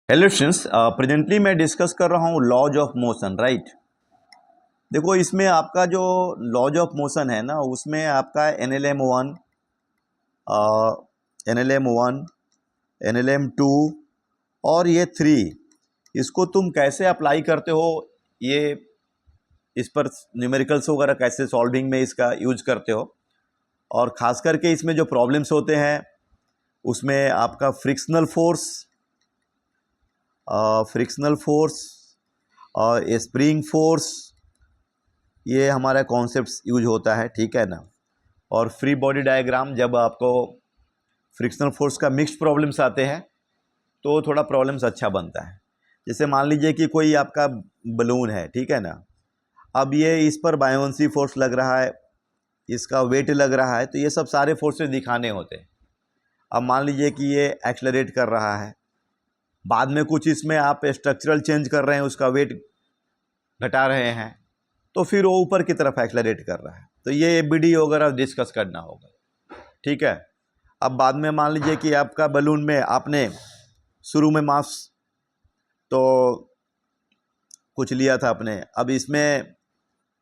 Hello students, presently मैं discuss कर रहा हूँ लॉज ऑफ मोशन, राइट। देखो, इसमें आपका जो लॉज ऑफ मोशन है ना, उसमें आपका NLM1, NLM1, NLM2 और ये 3, इसको तुम कैसे अप्लाई करते हो, ये इस पर न्यूमेरिकल्स वगैरह कैसे सॉल्विंग में इसका यूज करते हो, और ख़ास करके इसमें जो प्रॉब्लम्स होते हैं उसमें आपका फ्रिक्शनल फोर्स और स्प्रिंग फोर्स, ये हमारा कॉन्सेप्ट्स यूज होता है, ठीक है ना। और फ्री बॉडी डायग्राम, जब आपको फ्रिक्शनल फोर्स का मिक्स्ड प्रॉब्लम्स आते हैं तो थोड़ा प्रॉब्लम्स अच्छा बनता है। जैसे मान लीजिए कि कोई आपका बलून है, ठीक है ना। अब ये इस पर बायोंसी फोर्स लग रहा है, इसका वेट लग रहा है, तो ये सब सारे फोर्सेस दिखाने होते हैं। अब मान लीजिए कि ये एक्सेलरेट कर रहा है, बाद में कुछ इसमें आप स्ट्रक्चरल चेंज कर रहे हैं, उसका वेट घटा रहे हैं, तो फिर वो ऊपर की तरफ एक्सेलरेट कर रहा है, तो ये BD वगैरह डिस्कस करना होगा, ठीक है। अब बाद में मान लीजिए कि आपका बलून में आपने शुरू में मास तो कुछ लिया था आपने, अब इसमें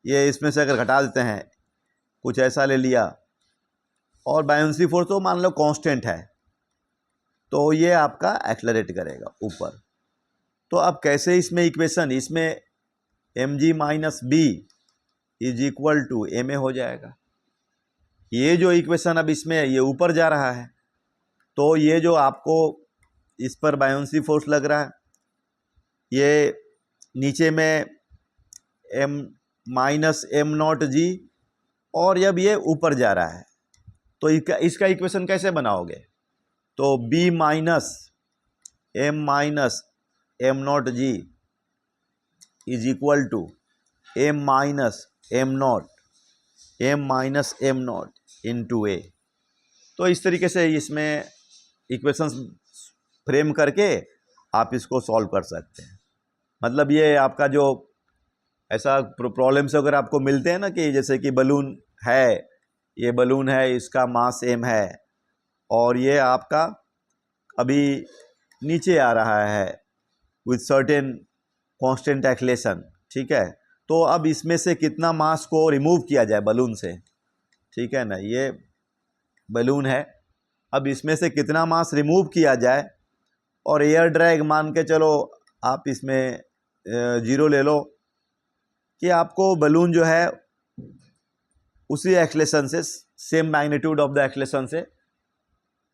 इसमें से अगर घटा देते हैं, कुछ ऐसा ले लिया, और बायोंसी फोर्स तो मान लो कांस्टेंट है, तो ये आपका एक्सेलरेट करेगा ऊपर। तो अब कैसे इसमें इक्वेशन, इसमें mg minus B is equal to ma हो जाएगा। ये जो इक्वेशन अब इसमें ये ऊपर जा रहा है, तो ये जो आपको इस पर बायोंसी फोर्स लग रहा है, ये नीचे में m माइनस m0g, और जब ये ऊपर जा रहा है तो इसका इक्वेशन कैसे बनाओगे, तो b minus m0g is equal to m minus m0 into a। तो इस तरीके से इसमें इक्वेशंस फ्रेम करके आप इसको सॉल्व कर सकते हैं। मतलब ये आपका जो ऐसा प्रॉब्लम्स अगर आपको मिलते हैं ना, कि जैसे कि बलून है, ये बलून है, इसका मास m है, और ये आपका अभी नीचे आ रहा है विथ सर्टेन कांस्टेंट एक्सेलरेशन, ठीक है। तो अब इसमें से कितना मास को रिमूव किया जाए बलून से, ठीक है ना। ये बलून है, अब इसमें से कितना मास रिमूव किया जाए, और एयर ड्रैग मान के चलो आप इसमें 0 ले लो, कि आपको बलून जो है उसी एक्सेलरेशन से, same magnitude of the acceleration से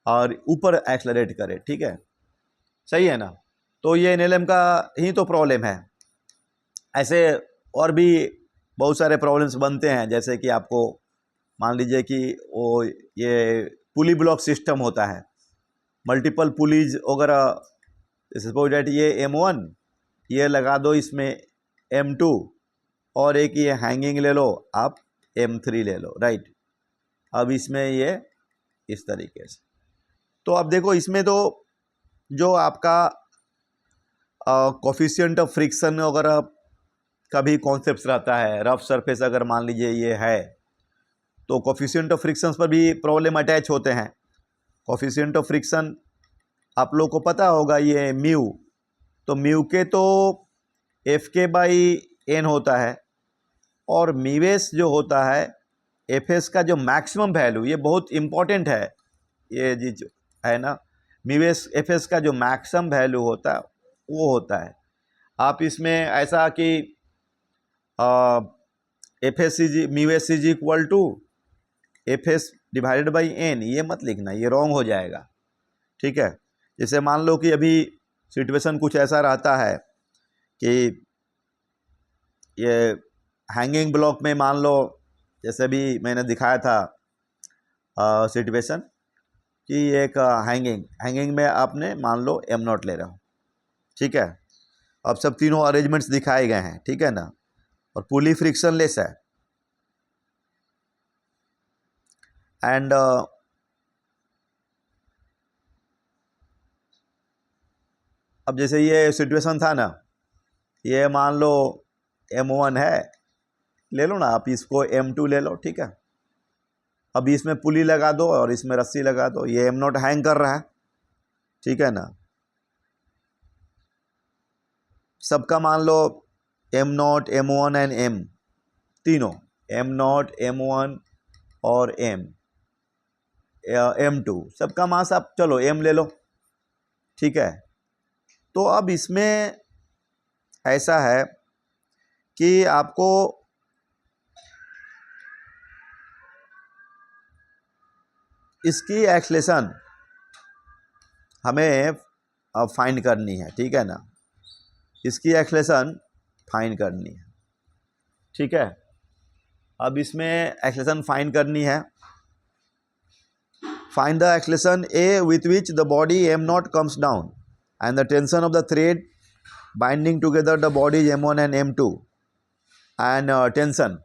और ऊपर एक्सेलरेट करे, ठीक है, सही है ना। तो ये NLM का ही तो प्रॉब्लम है। ऐसे और भी बहुत सारे प्रॉब्लम्स बनते हैं, जैसे कि आपको मान लीजिए कि वो ये पुली ब्लॉक सिस्टम होता है, मल्टीपल पुलीज वगैरह, सपोज डेट ये M1, ये लगा दो इसमें M2, और एक ये हैंगिंग ले लो आप, M3 ले लो, राइट। अब इसमें ये इस तरीके से, तो अब देखो इसमें तो जो आपका कोफिशिएंट ऑफ फ्रिक्शन वगैरह का भी कॉन्सेप्ट रहता है। रफ सरफेस अगर मान लीजिए ये है, तो कोफिशिएंट ऑफ फ्रिक्शंस पर भी प्रॉब्लम अटैच होते हैं। कोफिशिएंट ऑफ फ्रिक्शन आप लोग को पता होगा, ये म्यू, तो म्यू के तो Fk/n होता है, और म्यूएस जो होता है Fs का जो मैक्सिमम वैल्यू, ये बहुत इम्पॉर्टेंट है, ये चीज है ना। म्यूएस Fs का जो मैक्सिमम वैल्यू होता है वो होता है, आप इसमें ऐसा कि Fs mu s is equal to Fs divided by n, ये मत लिखना, ये रॉन्ग हो जाएगा, ठीक है। जैसे मान लो कि अभी सिचुएशन कुछ ऐसा रहता है कि ये हैंगिंग ब्लॉक में मान लो, जैसे भी मैंने दिखाया था सिचुएशन, कि एक हैंगिंग में आपने मान लो M0 ले रहा हूँ, ठीक है। अब सब तीनों अरेंजमेंट्स दिखाए गए हैं, ठीक है ना, और पुली फ्रिक्शनलेस है, एंड अब जैसे ये सिचुएशन था ना, ये मान लो M1 है, ले लो ना आप, इसको M2 ले लो, ठीक है। अब इसमें पुली लगा दो और इसमें रस्सी लगा दो, ये M0 हैंग कर रहा है, ठीक है ना। सबका मान लो m0, m1 एंड m, तीनों m0, m1 और m2 सबका मास आप चलो m ले लो, ठीक है। तो अब इसमें ऐसा है कि आपको इसकी एक्सेलेरेशन हमें फाइंड करनी है, ठीक है ना, इसकी एक्सेलेरेशन फाइंड करनी है, ठीक है। अब इसमें एक्सेलेरेशन फाइंड करनी है। Find the acceleration A with which the body m0 comes down and the tension of the thread binding together the bodies m1 and m2 and tension,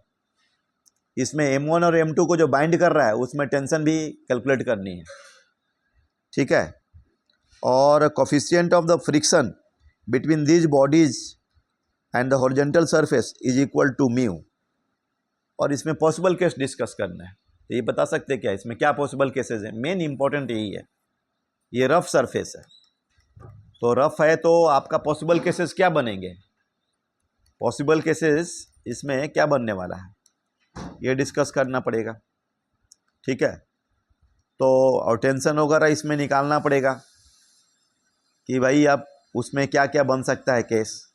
इसमें m1 और m2 को जो बाइंड कर रहा है उसमें टेंशन भी कैलकुलेट करनी है, ठीक है। और coefficient of the friction between these bodies and the horizontal surface is equal to mu. और इसमें पॉसिबल केस डिस्कस करना है। तो ये बता सकते हैं क्या इसमें क्या पॉसिबल केसेस हैं? मेन इंपॉर्टेंट यही है। ये रफ सरफेस है, तो रफ है तो आपका पॉसिबल केसेस क्या बनेंगे? पॉसिबल केसेस इसमें क्या बनने वाला है ये डिस्कस करना पड़ेगा, ठीक है। तो और टेंशन वगैरह इसमें निकालना पड़ेगा कि भाई आप उसमें क्या क्या बन सकता है केस।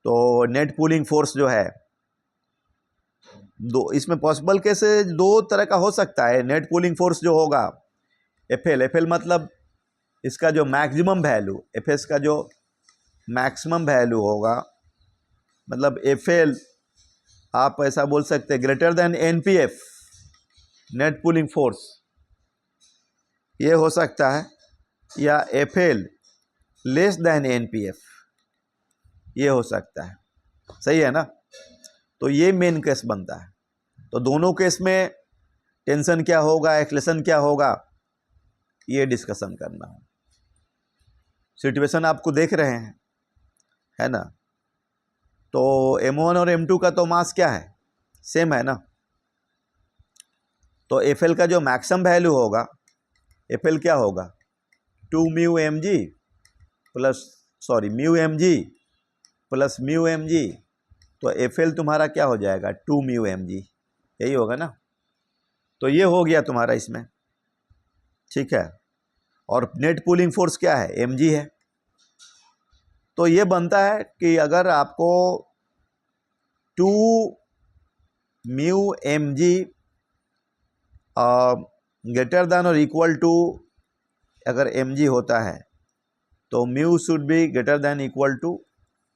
तो नेट पुलिंग फोर्स जो है दो, इसमें पॉसिबल केसेस दो तरह का हो सकता है। नेट पुलिंग फोर्स जो होगा एफ एल मतलब इसका जो मैक्सिमम वैल्यू, एफ एस का जो मैक्सिमम वैल्यू होगा, मतलब एफ एल आप ऐसा बोल सकते हैं greater than N P F, net pulling force, ये हो सकता है, या F L less than N P F, ये हो सकता है। सही है ना? तो ये मेन केस बनता है। तो दोनों केस में टेंशन क्या होगा, एक्सेलेरेशन क्या होगा, ये डिस्कशन करना है। सिचुएशन आपको देख रहे हैं, है ना। तो m1 और m2 का तो मास क्या है, सेम है ना। तो fl का जो मैक्सिमम वैल्यू होगा, fl क्या होगा 2 mu M G plus mu M G plus mu M G. तो fl तुम्हारा क्या हो जाएगा 2 म्यू एम जी, यही होगा ना। तो ये हो गया तुम्हारा इसमें, ठीक है। और नेट पुलिंग फोर्स क्या है, एम जी है। तो ये बनता है कि अगर आपको 2 mu M G greater than और इक्वल टू, अगर एम जी होता है तो mu should be greater than equal to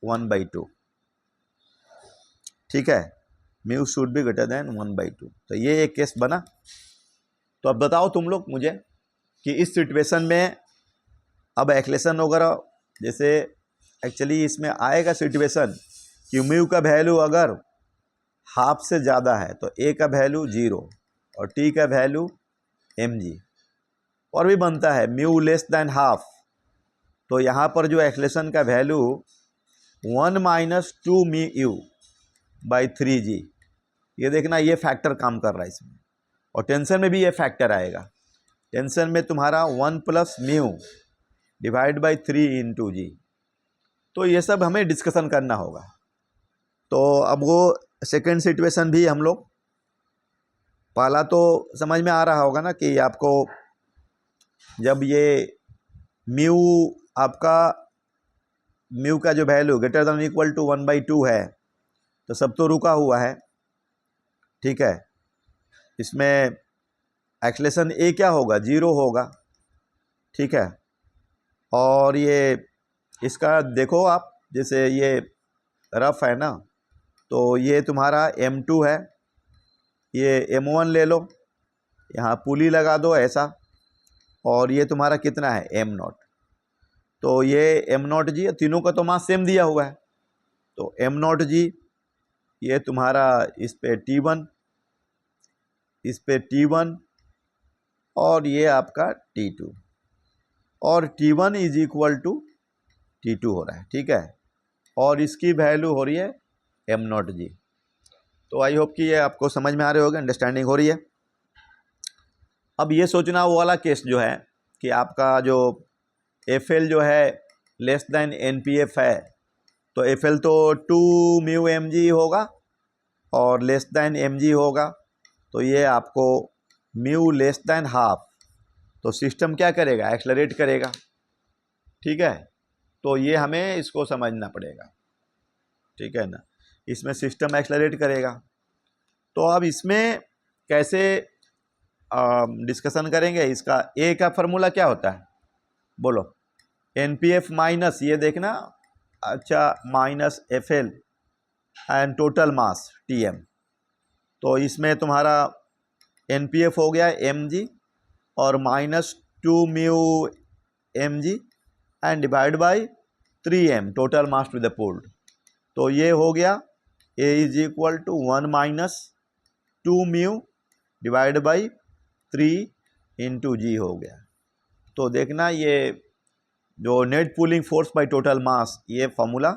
1/2, ठीक है। Mu should be greater than 1/2। तो ये एक केस बना। तो अब बताओ तुम लोग मुझे कि इस सिचुएशन में अब एक्सेलेरेशन वगैरह, जैसे एक्चुअली इसमें आएगा सिचुएशन कि म्यू का वैल्यू अगर हाफ से ज़्यादा है तो ए का वैल्यू 0 और टी का वैल्यू एम जी। और भी बनता है म्यू लेस देन हाफ, तो यहाँ पर जो एक्सेलेरेशन का वैल्यू 1 - 2 μu/3g, ये देखना ये फैक्टर काम कर रहा है इसमें। और टेंशन में भी ये फैक्टर आएगा। टेंशन में तुम्हारा 1 + μ/3 × g। तो ये सब हमें डिस्कशन करना होगा। तो अब वो सेकेंड सिचुएशन भी हम लोग, पहला तो समझ में आ रहा होगा ना कि आपको जब ये म्यू आपका म्यू का जो value greater than equal to 1/2 है तो सब तो रुका हुआ है, ठीक है। इसमें एक्सेलेरेशन ए क्या होगा 0 होगा, ठीक है। और ये इसका देखो आप, जैसे ये रफ है ना, तो ये तुम्हारा m2 है, ये m1 ले लो, यहाँ पुली लगा दो ऐसा, और ये तुम्हारा कितना है m0। तो ये m0 जी, तीनों का तो मास सेम दिया हुआ है। तो m0 जी ये तुम्हारा इस पे T1, इस पे T1, और ये आपका T2, और T1 = T2 हो रहा है, ठीक है। और इसकी वैल्यू हो रही है m0 जी। तो आई होप कि ये आपको समझ में आ रहे होगे, अंडरस्टैंडिंग हो रही है। अब ये सोचना वो वाला केस जो है कि आपका जो FL जो है less than N P F है, तो एफ एल तो 2 म्यू एम जी होगा और लेस देन एम जी होगा, तो ये आपको म्यू लेस देन हाफ, तो सिस्टम क्या करेगा, एक्सलरेट करेगा। ठीक है, तो ये हमें इसको समझना पड़ेगा। ठीक है ना, इसमें सिस्टम एक्सलरेट करेगा। तो अब इसमें कैसे डिस्कशन करेंगे, इसका ए का फॉर्मूला क्या होता है बोलो, एन पी एफ माइनस ये देखना, अच्छा minus F L and total mass T M. तो इसमें तुम्हारा एन पी एफ हो गया एम जी और minus 2 mu M G and divide by 3 M total mass to the pulled. तो ये हो गया A is equal to 1 minus 2 mu divide by 3 into G हो गया। तो देखना ये जो net pulling force by total mass, ये formula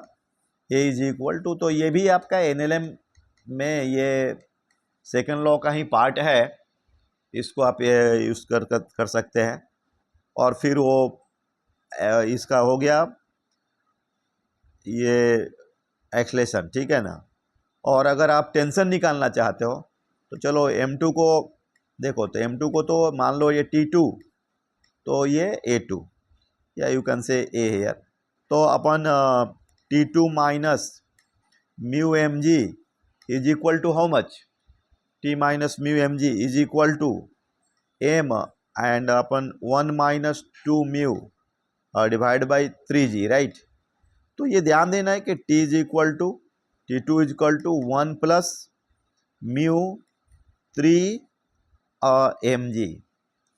A is equal to, तो ये भी आपका एनएलएम में ये सेकंड लॉ का ही पार्ट है, इसको आप यूज़ कर सकते हैं। और फिर वो इसका हो गया ये एक्सलेशन। ठीक है ना, और अगर आप टेंशन निकालना चाहते हो तो चलो M2 को देखो, तो M2 को तो मान लो ये T2, तो ये A2 या you can say A here, तो अपन T2 minus mu M G is equal to how much, T minus mu M G is equal to M and अपन 1 minus 2 mu divide by 3G, right. तो ये ध्यान देना है कि T is equal to T2 is equal to 1 plus mu 3 M G.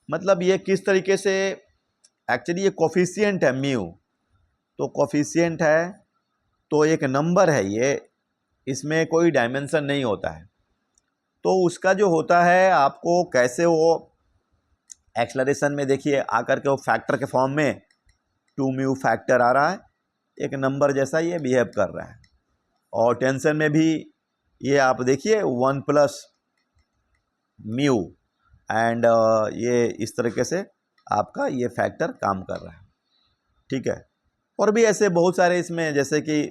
मतलब ये किस तरीके से, एक्चुअली ये कोफिशिएंट है म्यू, तो कोफिशिएंट है तो एक नंबर है ये, इसमें कोई डायमेंशन नहीं होता है। तो उसका जो होता है आपको कैसे वो एक्सलरेशन में देखिए आकर के वो फैक्टर के फॉर्म में 2 म्यू फैक्टर आ रहा है, एक नंबर जैसा ये बिहेव कर रहा है। और टेंशन में भी ये आप देखिए 1 प्लस म्यू एंड ये इस तरीके से आपका ये फैक्टर काम कर रहा है। ठीक है, और भी ऐसे बहुत सारे इसमें जैसे कि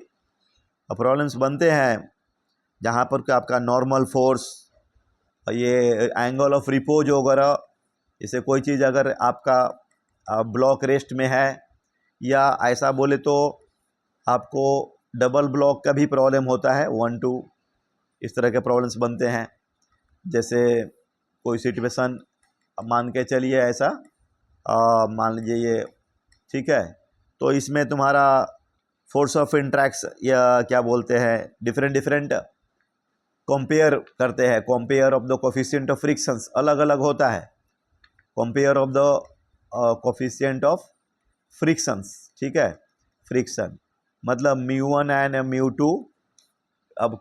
प्रॉब्लम्स बनते हैं जहाँ पर कि आपका नॉर्मल फोर्स, ये एंगल ऑफ रिपोज वगैरह, जैसे कोई चीज़ अगर आपका ब्लॉक रेस्ट में है, या ऐसा बोले तो आपको डबल ब्लॉक का भी प्रॉब्लम होता है, 1 2 इस तरह के प्रॉब्लम्स बनते हैं। जैसे कोई सिचुएशन मान के चलिए ऐसा, मान लीजिए ये, ठीक है, तो इसमें तुम्हारा फोर्स ऑफ इंट्रैक्स या क्या बोलते हैं, डिफरेंट कंपेयर करते हैं, compare of the coefficient of frictions अलग अलग होता है, compare of the coefficient of frictions. ठीक है, फ्रिक्शन मतलब μ1 एंड μ2 अब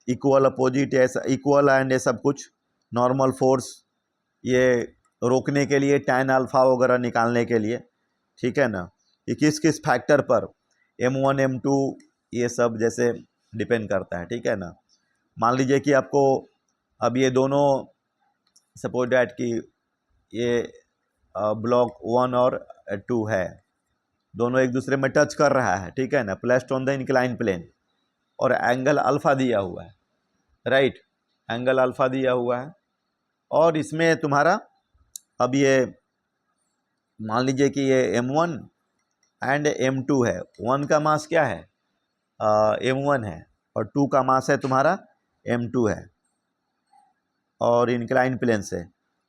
इक्वल अपोजिट, ऐसा इक्वल एंड ये सब कुछ नॉर्मल फोर्स, ये रोकने के लिए tan अल्फ़ा वगैरह निकालने के लिए। ठीक है ना, ये किस किस फैक्टर पर M1 M2 ये सब जैसे डिपेंड करता है। ठीक है ना, मान लीजिए कि आपको अब ये दोनों सपोज डैट कि ये ब्लॉक 1 और 2 है, दोनों एक दूसरे में टच कर रहा है। ठीक है ना, placed on the incline plane, और एंगल अल्फ़ा दिया हुआ है, राइट, एंगल अल्फ़ा दिया हुआ है। और इसमें तुम्हारा अब ये मान लीजिए कि ये M1 एंड M2 है, 1 का मास क्या है, M1 है, और 2 का मास है तुम्हारा M2 है, और इंक्लाइन प्लेन से,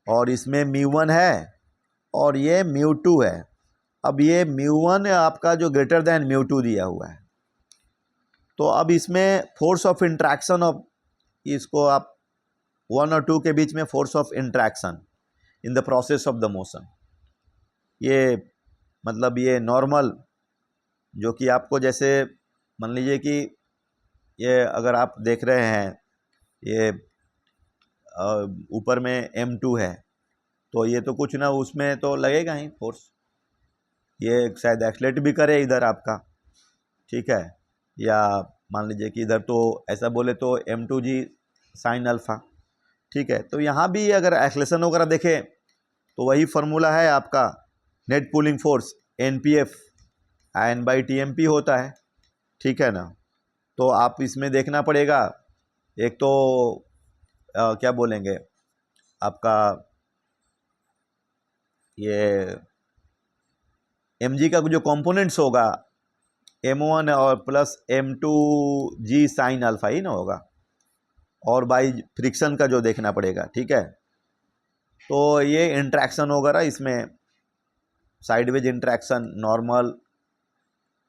और इसमें μ1 है और ये μ2 है। अब ये μ1 आपका जो ग्रेटर दैन μ2 दिया हुआ है, तो अब इसमें फोर्स ऑफ इंट्रैक्शन ऑफ, इसको आप 1 और 2 के बीच में force of interaction in the process of the motion, ये मतलब ये नॉर्मल जो कि आपको जैसे मान लीजिए कि ये अगर आप देख रहे हैं ये ऊपर में M2 है, तो ये तो कुछ ना उसमें तो लगेगा ही फोर्स, ये शायद एक्सलेट भी करे इधर आपका। ठीक है, या मान लीजिए कि इधर तो ऐसा बोले तो M2G साइन अल्फ़ा। ठीक है, तो यहाँ भी अगर एक्सलेशन वगैरह देखें तो वही फार्मूला है आपका, net pulling force NPF N/TMP होता है, ठीक है ना। तो आप इसमें देखना पड़ेगा, एक तो क्या बोलेंगे आपका ये mg का जो कंपोनेंट्स होगा m1 और प्लस m2g साइन अल्फा ही ना होगा, और बाई फ्रिक्शन का जो देखना पड़ेगा, ठीक है। तो ये इंट्रैक्शन होगा ना इसमें, साइडवेज इंट्रैक्शन, नॉर्मल,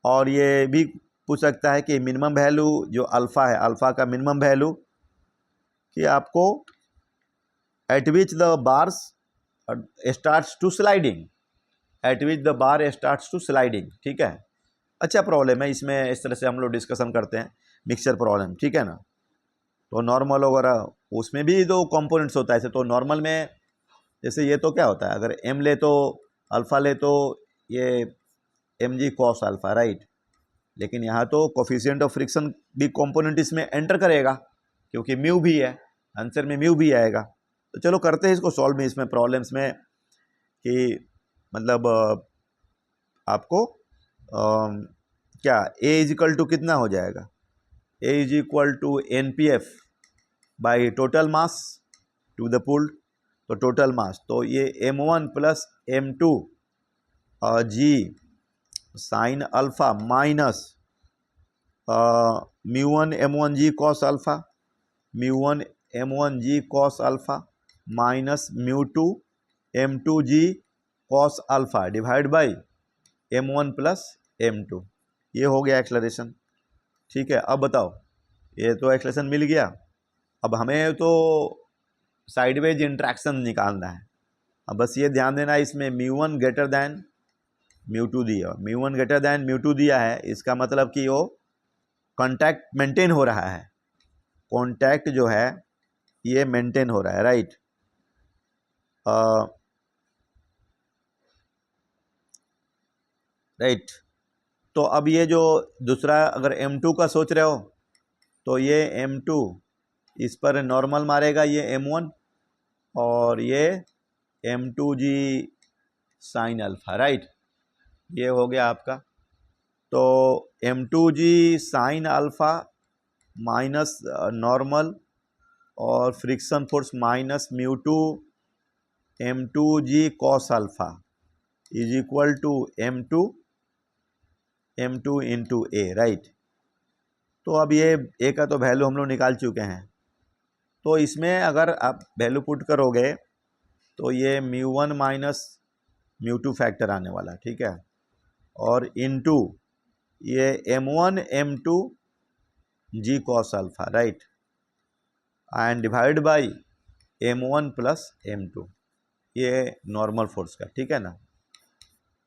और ये भी पूछ सकता है कि मिनिमम वैल्यू जो अल्फ़ा है, अल्फ़ा का मिनिमम वैल्यू कि आपको at which the bars starts to sliding, at which the bar starts to sliding, ठीक है। अच्छा प्रॉब्लम है इसमें, इस तरह से हम लोग डिस्कशन करते हैं मिक्सचर प्रॉब्लम, ठीक है ना। तो नॉर्मल वगैरह उसमें भी दो कंपोनेंट्स होता है ऐसे। तो नॉर्मल में जैसे ये तो क्या होता है, अगर m ले तो अल्फ़ा ले तो ये mg कॉस अल्फ़ा, राइट। लेकिन यहाँ तो कोफिशिएंट ऑफ फ्रिक्शन भी कंपोनेंट इसमें एंटर करेगा, क्योंकि म्यू भी है, आंसर में म्यू भी आएगा। तो चलो करते हैं इसको सॉल्व में, इसमें प्रॉब्लम्स में कि मतलब आपको क्या a इज इक्वल टू कितना हो जाएगा, a is equal to NPF by total mass to the pulled, तो टोटल मास, तो ये m1 plus m2 g sine alpha minus μ1 m1g cos alpha, μ1 m1g cos alpha minus μ2 m2g cos alpha divide by m1 plus m2। ये हो गया acceleration, ठीक है। अब बताओ, ये तो एक्सलेशन मिल गया, अब हमें तो साइडवेज इंट्रैक्शन निकालना है। अब बस ये ध्यान देना, इसमें μ1 ग्रेटर दैन μ2 दिया, μ1 ग्रेटर दैन μ2 दिया है, इसका मतलब कि वो कांटेक्ट मेंटेन हो रहा है, कांटेक्ट जो है ये मेंटेन हो रहा है, राइट। राइट। तो अब ये जो दूसरा अगर m2 का सोच रहे हो, तो ये m2 इस पर नॉर्मल मारेगा ये m1, और ये m2g साइन अल्फ़ा, राइट। ये हो गया आपका। तो m2g sine alpha minus normal और friction force minus μ2 m2g cos alpha is equal to m2 into a, right. तो अब ये a का तो वैल्यू हम लोग निकाल चुके हैं, तो इसमें अगर आप वैल्यू पुट करोगे तो ये μ1 माइनस μ2 फैक्टर आने वाला, ठीक है, और इनटू ये m1 m2 g cos alpha, right, and divide by m1 plus m2, ये नॉर्मल फोर्स का, ठीक है ना।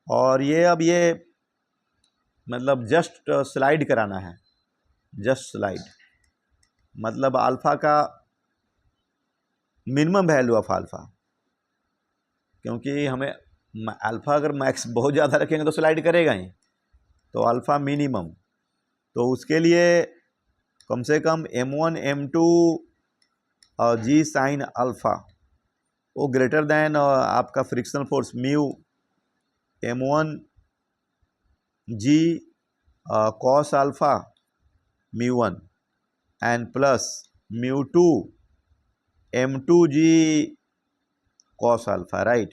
और ये अब ये मतलब जस्ट स्लाइड कराना है, जस्ट स्लाइड, मतलब अल्फ़ा का मिनिमम वैल्यू ऑफ अल्फ़ा, क्योंकि हमें अल्फ़ा अगर मैक्स बहुत ज़्यादा रखेंगे तो स्लाइड करेगा ही, तो अल्फ़ा मिनिमम, तो उसके लिए कम से कम m1 m2 और g साइन अल्फ़ा वो ग्रेटर दैन आपका frictional force mu m1 g cos alpha μ1 and plus μ2 m2g cos alpha, right,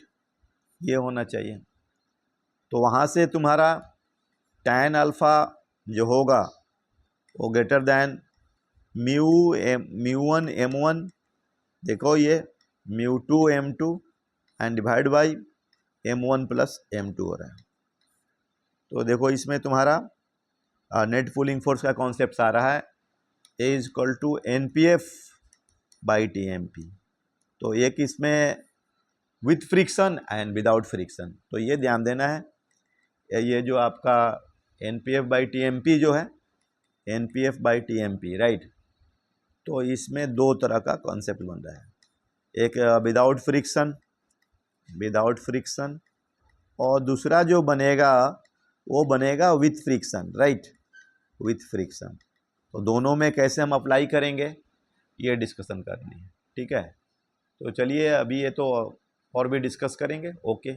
ये होना चाहिए। तो वहाँ से तुम्हारा tan अल्फ़ा जो होगा वो ग्रेटर दैन μ1 m1, देखो ये μ2 m2 and divide by m1 plus m2 हो रहा है। तो देखो इसमें तुम्हारा नेट पुलिंग फोर्स का कॉन्सेप्ट आ रहा है, A is equal to NPF by TMP। तो एक इसमें with friction and without friction, तो ये ध्यान देना है, ये जो आपका NPF बाई TMP जो है, NPF बाई TMP, राइट। तो इसमें दो तरह का कॉन्सेप्ट बन रहा है, एक विदाउट फ्रिक्शन और दूसरा जो बनेगा वो बनेगा with friction, right, with friction. तो दोनों में कैसे हम अप्लाई करेंगे ये डिस्कशन करनी है, ठीक है। तो चलिए अभी ये तो और भी डिस्कस करेंगे, ओके।